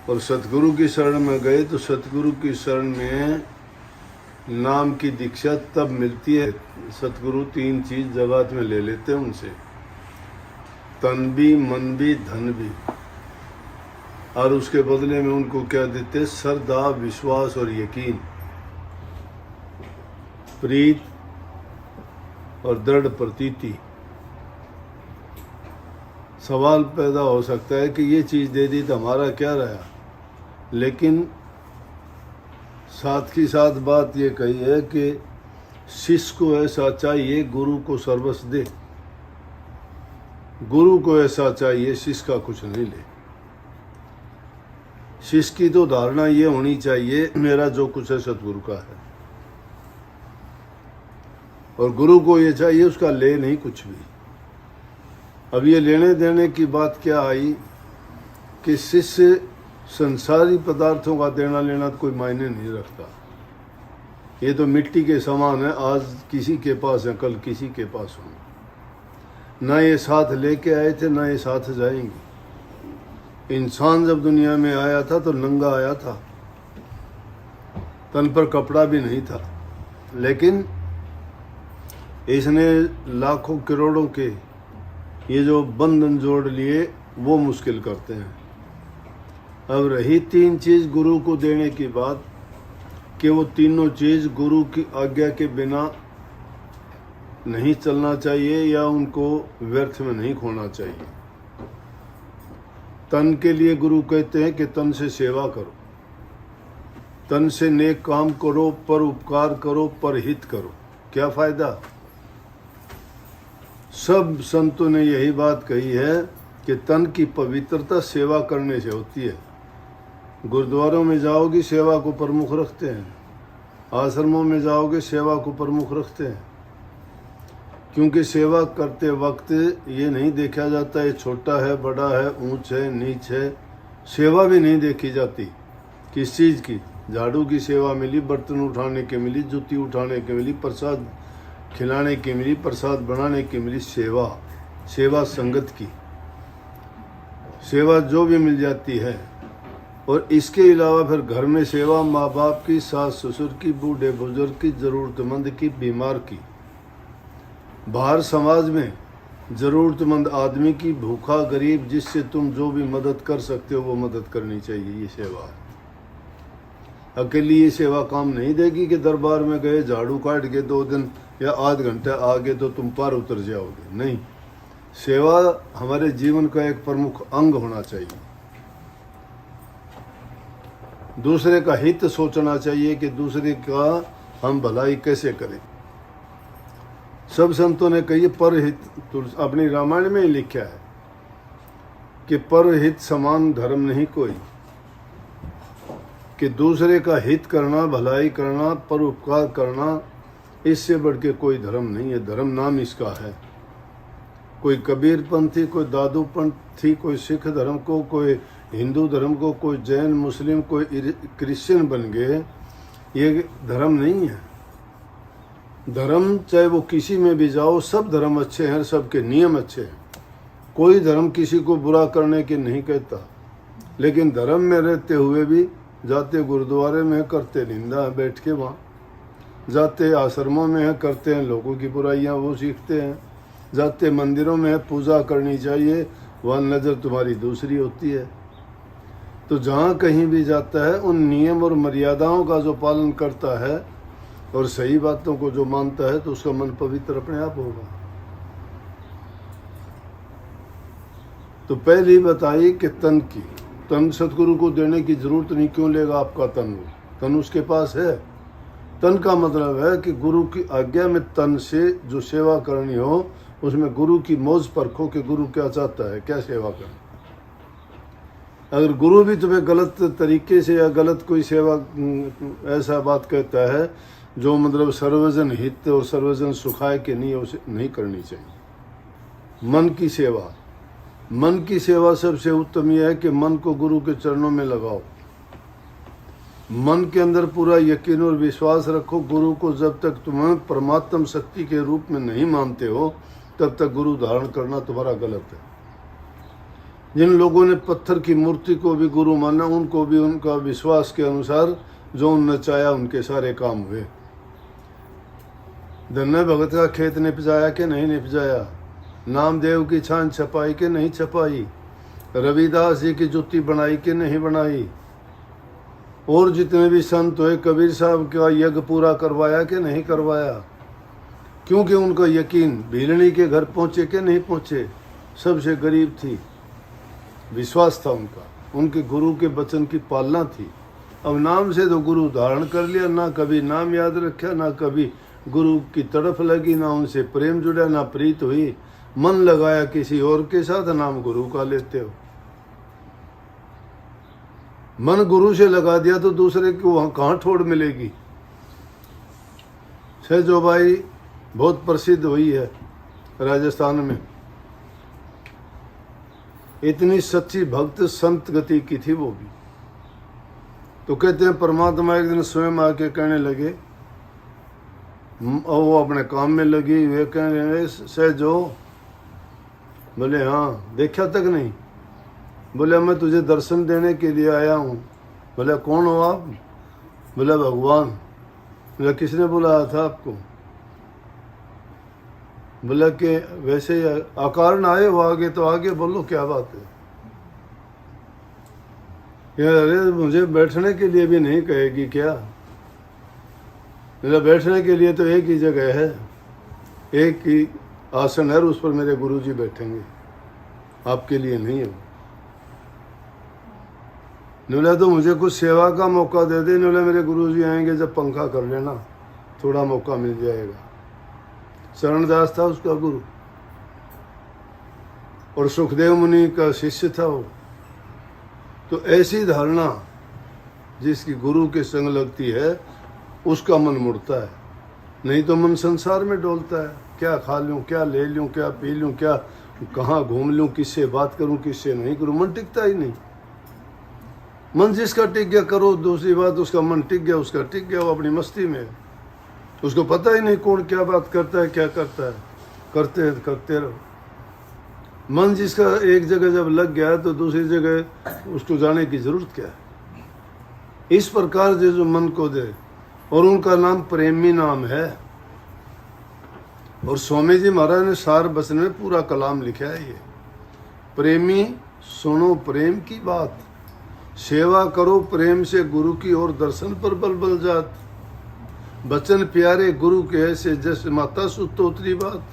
और सतगुरु की शरण में गए तो सतगुरु की शरण में नाम की दीक्षा तब मिलती है। सतगुरु 3 चीज जगत में ले लेते हैं उनसे, तन भी, मन भी, धन भी, और उसके बदले में उनको क्या देते? श्रद्धा, विश्वास और यकीन, प्रीत और दृढ़ प्रतीति। सवाल पैदा हो सकता है कि ये चीज दे दी तो हमारा क्या रहा, लेकिन साथ ही साथ बात ये कही है कि शिष्य को ऐसा चाहिए गुरु को सर्वस्व दे, गुरु को ऐसा चाहिए शिष्य का कुछ नहीं ले। शिष्य की तो धारणा ये होनी चाहिए मेरा जो कुछ है सतगुरु का है, और गुरु को ये चाहिए उसका ले नहीं कुछ भी। अब ये लेने देने की बात क्या आई कि शिष्य संसारी पदार्थों का देना लेना तो कोई मायने नहीं रखता। ये तो मिट्टी के समान है, आज किसी के पास है कल किसी के पास हो। ना ये साथ लेके आए थे ना ये साथ जाएंगे। इंसान जब दुनिया में आया था तो नंगा आया था, तन पर कपड़ा भी नहीं था, लेकिन इसने लाखों करोड़ों के ये जो बंधन जोड़ लिए वो मुश्किल करते हैं। अब रही 3 चीज गुरु को देने की बात कि वो तीनों चीज गुरु की आज्ञा के बिना नहीं चलना चाहिए या उनको व्यर्थ में नहीं खोना चाहिए। तन के लिए गुरु कहते हैं कि तन से सेवा करो, तन से नेक काम करो, पर उपकार करो, पर हित करो। क्या फायदा? सब संतों ने यही बात कही है कि तन की पवित्रता सेवा करने से होती है। गुरुद्वारों में जाओगे सेवा को प्रमुख रखते हैं, आश्रमों में जाओगे सेवा को प्रमुख रखते हैं, क्योंकि सेवा करते वक्त ये नहीं देखा जाता ये छोटा है, बड़ा है, ऊंच है, नीच है। सेवा भी नहीं देखी जाती किस चीज़ की। झाड़ू की सेवा मिली, बर्तन उठाने की मिली, जूती उठाने की मिली, प्रसाद खिलाने की मिली, प्रसाद बनाने की मिली। सेवा, सेवा संगत की सेवा जो भी मिल जाती है। और इसके अलावा फिर घर में सेवा, माँ बाप की, सास ससुर की, बूढ़े बुजुर्ग की, जरूरतमंद की, बीमार की। बाहर समाज में जरूरतमंद आदमी की, भूखा गरीब, जिससे तुम जो भी मदद कर सकते हो वो मदद करनी चाहिए। ये सेवा है। अकेली ये सेवा काम नहीं देगी कि दरबार में गए, झाड़ू काट के 2 दिन या आध घंटा आगे तो तुम पार उतर जाओगे। नहीं, सेवा हमारे जीवन का एक प्रमुख अंग होना चाहिए। दूसरे का हित सोचना चाहिए कि दूसरे का हम भलाई कैसे करें। सब संतों ने कही परहित, अपनी रामायण में ही लिखा है कि परहित समान धर्म नहीं कोई, कि दूसरे का हित करना, भलाई करना, परोपकार करना, इससे बढ़ के कोई धर्म नहीं है। धर्म नाम इसका है। कोई कबीर पंथी, कोई दादू पंथी, कोई सिख धर्म को, कोई हिंदू धर्म को, कोई जैन, मुस्लिम, कोई क्रिश्चियन बन गए, ये धर्म नहीं है। धर्म चाहे वो किसी में भी जाओ, सब धर्म अच्छे हैं, सबके नियम अच्छे हैं। कोई धर्म किसी को बुरा करने की नहीं कहता, लेकिन धर्म में रहते हुए भी जाते गुरुद्वारे में करते निंदा है बैठ के वहाँ, जाते आश्रमों में है करते हैं लोगों की बुराइयाँ वो सीखते हैं, जाते मंदिरों में है पूजा करनी चाहिए, वहाँ नज़र तुम्हारी दूसरी होती है। तो जहाँ कहीं भी जाता है उन नियम और मर्यादाओं का जो पालन करता है और सही बातों को जो मानता है तो उसका मन पवित्र अपने आप होगा। तो पहले ही बताई कि तन सतगुरु को देने की जरूरत नहीं। क्यों लेगा आपका तन उसके पास है। तन का मतलब है कि गुरु की आज्ञा में तन से जो सेवा करनी हो उसमें गुरु की मौज परखो कि गुरु क्या चाहता है, क्या सेवा करना। अगर गुरु भी तुम्हें गलत तरीके से या गलत कोई सेवा ऐसा बात कहता है जो मतलब सर्वजन हित और सर्वजन सुखाय के नहीं, उसे नहीं करनी चाहिए। मन की सेवा सबसे उत्तम यह है कि मन को गुरु के चरणों में लगाओ। मन के अंदर पूरा यकीन और विश्वास रखो। गुरु को जब तक तुम्हें परमात्म शक्ति के रूप में नहीं मानते हो तब तक गुरु धारण करना तुम्हारा गलत है। जिन लोगों ने पत्थर की मूर्ति को भी गुरु माना, उनको भी उनका विश्वास के अनुसार जो उनने चाहा उनके सारे काम हुए। धन्य भगत का खेत निपजाया कि नहीं निपजाया, नामदेव की छान छपाई कि नहीं छपाई, रविदास जी की जुत्ती बनाई कि नहीं बनाई, और जितने भी संत हुए कबीर साहब का यज्ञ पूरा करवाया कि नहीं करवाया, क्योंकि उनका यकीन भीलनी के घर पहुंचे कि नहीं पहुंचे, सबसे गरीब थी, विश्वास था उनका, उनके गुरु के वचन की पालना थी। अब नाम से तो गुरु धारण कर लिया, ना कभी नाम याद रखा, ना कभी गुरु की तरफ लगी, ना उनसे प्रेम जुड़ा, ना प्रीत हुई, मन लगाया किसी और के साथ, नाम गुरु का लेते हो। मन गुरु से लगा दिया तो दूसरे को वहां कहाँ ठोड़ मिलेगी। सहजोबाई बहुत प्रसिद्ध हुई है राजस्थान में, इतनी सच्ची भक्त संत गति की थी वो भी। तो कहते हैं परमात्मा एक दिन स्वयं आके कहने लगे, और वो अपने काम में लगी, वे कहने लगे सहजो, बोले हाँ, देखा तक नहीं, बोले मैं तुझे दर्शन देने के लिए आया हूँ। बोले कौन हो आप? बोले भगवान। बोले किसने बुलाया था आपको? बोला कि वैसे अकारण आए हो, आगे तो आगे बोलो क्या बात है। अरे मुझे बैठने के लिए भी नहीं कहेगी क्या? मेरा बैठने के लिए तो एक ही जगह है, एक ही आसन है, उस पर मेरे गुरुजी बैठेंगे, आपके लिए नहीं है। बोला तो मुझे कुछ सेवा का मौका दे दे। बोला मेरे गुरुजी आएंगे जब पंखा कर लेना, थोड़ा मौका मिल जाएगा। शरणदास था उसका गुरु, और सुखदेव मुनि का शिष्य था वो। तो ऐसी धारणा जिसकी गुरु के संग लगती है उसका मन मुड़ता है, नहीं तो मन संसार में डोलता है, क्या खा लूं, क्या ले लूं, क्या पी लूं, क्या कहाँ घूम लूं, किससे बात करूं, किससे नहीं करूं, मन टिकता ही नहीं। मन जिसका टिक गया करो, दूसरी बात उसका मन टिक गया, उसका टिक गया, वो अपनी मस्ती में, उसको पता ही नहीं कौन क्या बात करता है, क्या करता है, करते रहो। मन जिसका एक जगह जब लग गया तो दूसरी जगह उसको जाने की जरूरत क्या है। इस प्रकार जो मन को दे, और उनका नाम प्रेमी नाम है। और स्वामी जी महाराज ने सार बचन में पूरा कलाम लिखा है ये, प्रेमी सुनो प्रेम की बात, सेवा करो प्रेम से गुरु की, और दर्शन पर बल बल जात, बचन प्यारे गुरु के ऐसे जैसे माता सुतोतरी बात,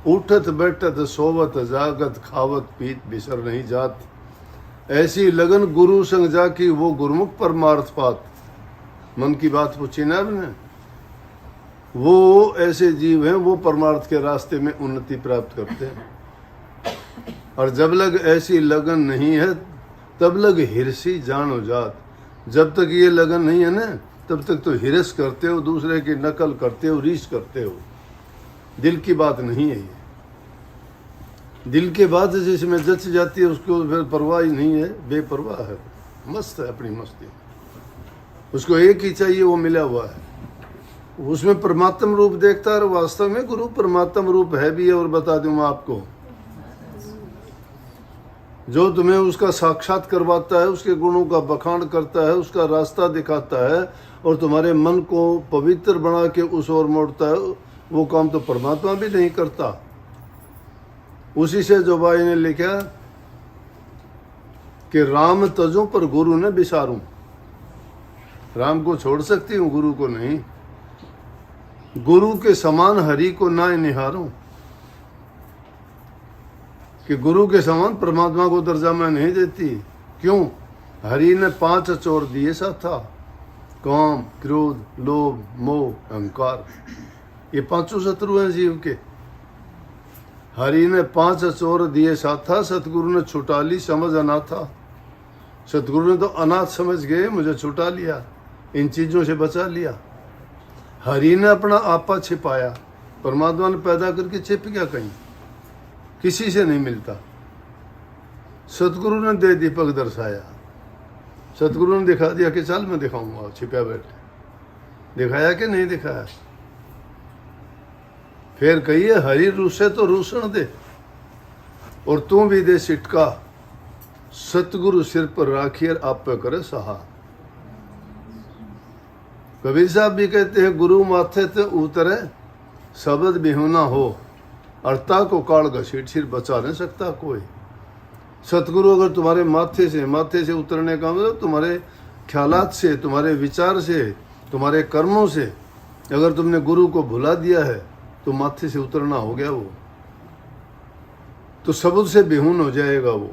उठत बैठत सोवत जागत, खावत पीत बिसर नहीं जात, ऐसी लगन गुरु संग जाकी, वो गुरुमुख परमार्थ पात। मन की बात पूछी ना आपने, वो ऐसे जीव हैं वो परमार्थ के रास्ते में उन्नति प्राप्त करते हैं। और जब लग ऐसी लगन नहीं है तब लग हिरसी जानो जात। जब तक ये लगन नहीं है ना, तब तक तो हिरस करते हो, दूसरे की नकल करते हो, रीस करते हो। दिल की बात नहीं है ये। दिल के बात जिसमें जच जाती है उसको फिर परवाह ही नहीं है, बेपरवाह है, मस्त है अपनी मस्ती। उसको एक ही चाहिए, वो मिला हुआ है, उसमें परमात्म रूप देखता है। वास्तव में गुरु परमात्म रूप है भी है। और बता दूं मैं आपको, जो तुम्हें उसका साक्षात करवाता है, उसके गुणों का बखान करता है, उसका रास्ता दिखाता है और तुम्हारे मन को पवित्र बना के उस ओर मोड़ता है, वो काम तो परमात्मा भी नहीं करता। उसी से जो भाई ने लिखा कि राम तजों पर गुरु ने बिसारूं। राम को छोड़ सकती हूँ, गुरु को नहीं। गुरु के समान हरि को ना निहारूं, कि गुरु के समान परमात्मा को दर्जा मैं नहीं देती। क्यों? हरि ने 5 अचोर दिए सा था, काम, क्रोध, लोभ, मोह, अहंकार। ये 5 शत्रु हैं जीव के। हरि ने 5 अचोर दिए सा था, सतगुरु ने छुटा ली समझ अनाथा। सतगुरु ने तो अनाथ समझ गए, मुझे छुटा लिया, इन चीजों से बचा लिया। हरि ने अपना आपा छिपाया, परमात्मा ने पैदा करके छिप गया कहीं, किसी से नहीं मिलता। सतगुरु ने दे दीपक दर्शाया, सतगुरु ने दिखा दिया कि चल मैं दिखाऊंगा, छिपा बैठे। दिखाया कि नहीं दिखाया? फिर कहिए हरि रूसे तो रूसण दे, और तू भी दे सिटका, सतगुरु सिर पर राखिए आप पे करे सहा। कबीर साहब भी कहते हैं गुरु माथे ते उतरे शब्द बिहुना हो, अर्ता को काल घसीट सिर बचा नहीं सकता कोई। सतगुरु अगर तुम्हारे माथे से उतरने का मतलब तुम्हारे ख्यालात से, तुम्हारे विचार से, तुम्हारे कर्मों से अगर तुमने गुरु को भुला दिया है तो माथे से उतरना हो गया वो, तो शब्द से बेहून हो जाएगा वो,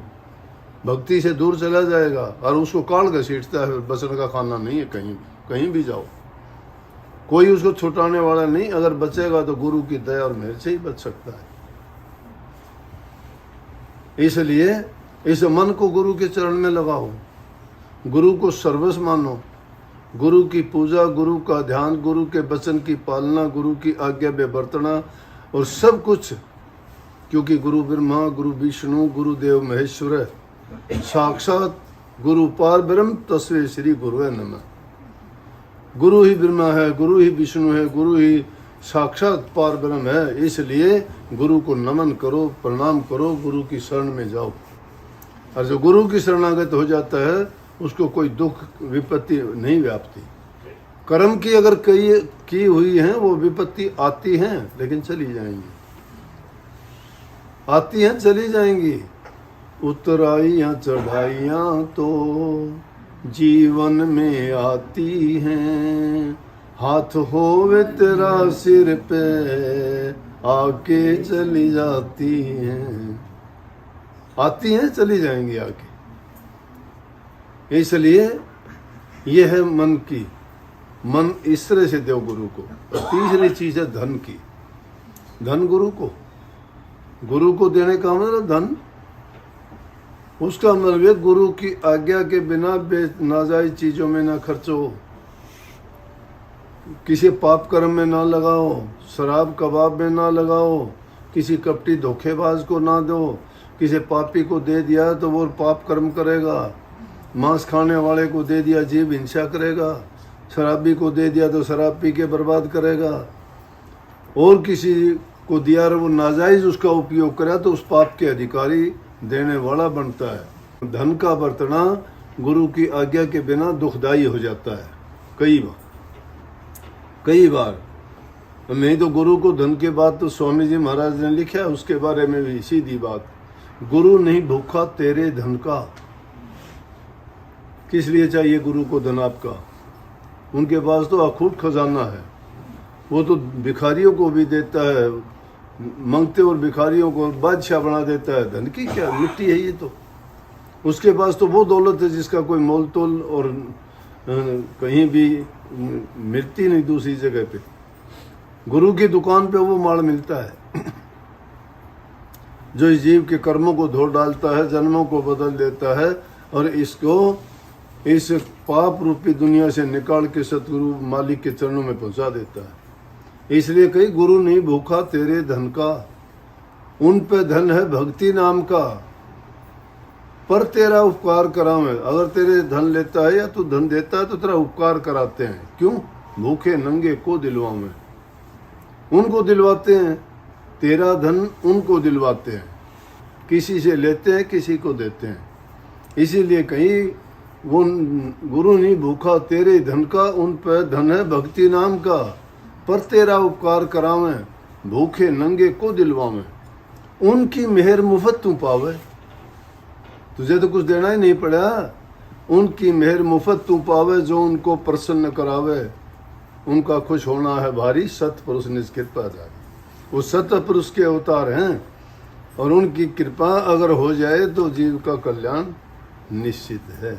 भक्ति से दूर चला जाएगा और उसको काल घसीटता है। बचने का खाना नहीं है, कहीं भी जाओ कोई उसको छुटाने वाला नहीं। अगर बचेगा तो गुरु की दया और मेहर से ही बच सकता है। इसलिए इस मन को गुरु के चरण में लगाओ, गुरु को सर्वस्व मानो, गुरु की पूजा, गुरु का ध्यान, गुरु के वचन की पालना, गुरु की आज्ञा में बरतना और सब कुछ, क्योंकि गुरु ब्रह्मा, गुरु विष्णु, गुरुदेव महेश्वर, साक्षात गुरु पार ब्रह्म तस्वे श्री गुरु नमः। गुरु ही ब्रह्मा है, गुरु ही विष्णु है, गुरु ही साक्षात पार ब्रह्म है। इसलिए गुरु को नमन करो, प्रणाम करो, गुरु की शरण में जाओ। और जो गुरु की शरणागत हो जाता है उसको कोई दुख विपत्ति नहीं व्यापती। कर्म की अगर कई की हुई है वो विपत्ति आती हैं लेकिन चली जाएंगी, आती हैं चली जाएंगी। उतराइयाँ चढ़ाइयाँ तो जीवन में आती हैं, हाथ होवे तेरा सिर पे आके चली जाती हैं, आती हैं चली जाएंगी आके। इसलिए यह है मन की, मन इस तरह से दो गुरु को। तीसरी चीज है धन की, धन गुरु को देने का मतलब धन, उसका मतलब गुरु की आज्ञा के बिना नाजायज चीजों में ना खर्चो, किसी पाप कर्म में ना लगाओ, शराब कबाब में ना लगाओ, किसी कपटी धोखेबाज को ना दो। किसी पापी को दे दिया तो वो पाप कर्म करेगा, मांस खाने वाले को दे दिया जीव हिंसा करेगा, शराबी को दे दिया तो शराब पी के बर्बाद करेगा, और किसी को दिया और वो नाजायज उसका उपयोग करा तो उस पाप के अधिकारी देने वाला बनता है। धन का बरतना गुरु की आज्ञा के बिना दुखदायी हो जाता है कई बार। नहीं तो गुरु को धन के बाद तो स्वामी जी महाराज ने लिखा है उसके बारे में भी सीधी बात, गुरु नहीं भूखा तेरे धन का। किस लिए चाहिए गुरु को धन आपका? उनके पास तो अखूट खजाना है, वो तो भिखारियों को भी देता है, मंगते और भिखारियों को बादशाह बना देता है। धन की क्या मिट्टी है ये तो, उसके पास तो वो दौलत है जिसका कोई मोल तोल और कहीं भी मिलती नहीं दूसरी जगह पे। गुरु की दुकान पे वो माल मिलता है जो इस जीव के कर्मों को धो डालता है, जन्मों को बदल देता है और इसको इस पाप रूपी दुनिया से निकाल के सतगुरु मालिक के चरणों में पहुंचा देता है। इसलिए कहीं गुरु नहीं भूखा तेरे धन का, उन पे धन है भक्ति नाम का, पर तेरा उपकार करावे। अगर तेरे धन लेता है या तू धन देता है तो तेरा उपकार कराते हैं। क्यों? भूखे नंगे को दिलवावे, उनको दिलवाते हैं। तेरा धन उनको दिलवाते हैं, किसी से लेते हैं किसी को देते हैं। इसीलिए कहीं वो गुरु नहीं भूखा तेरे धन का, उन पर धन है भक्ति नाम का, पर तेरा उपकार करावे, भूखे नंगे को दिलवावे। उनकी मेहर मुफ्त तू पावे, तुझे तो कुछ देना ही नहीं पड़ा। उनकी मेहर मुफ्त तू पावे, जो उनको प्रसन्न करावे। उनका खुश होना है भारी, सतपुरुष निज कृपा जारी। वो सतपुरुष के अवतार हैं और उनकी कृपा अगर हो जाए तो जीव का कल्याण निश्चित है।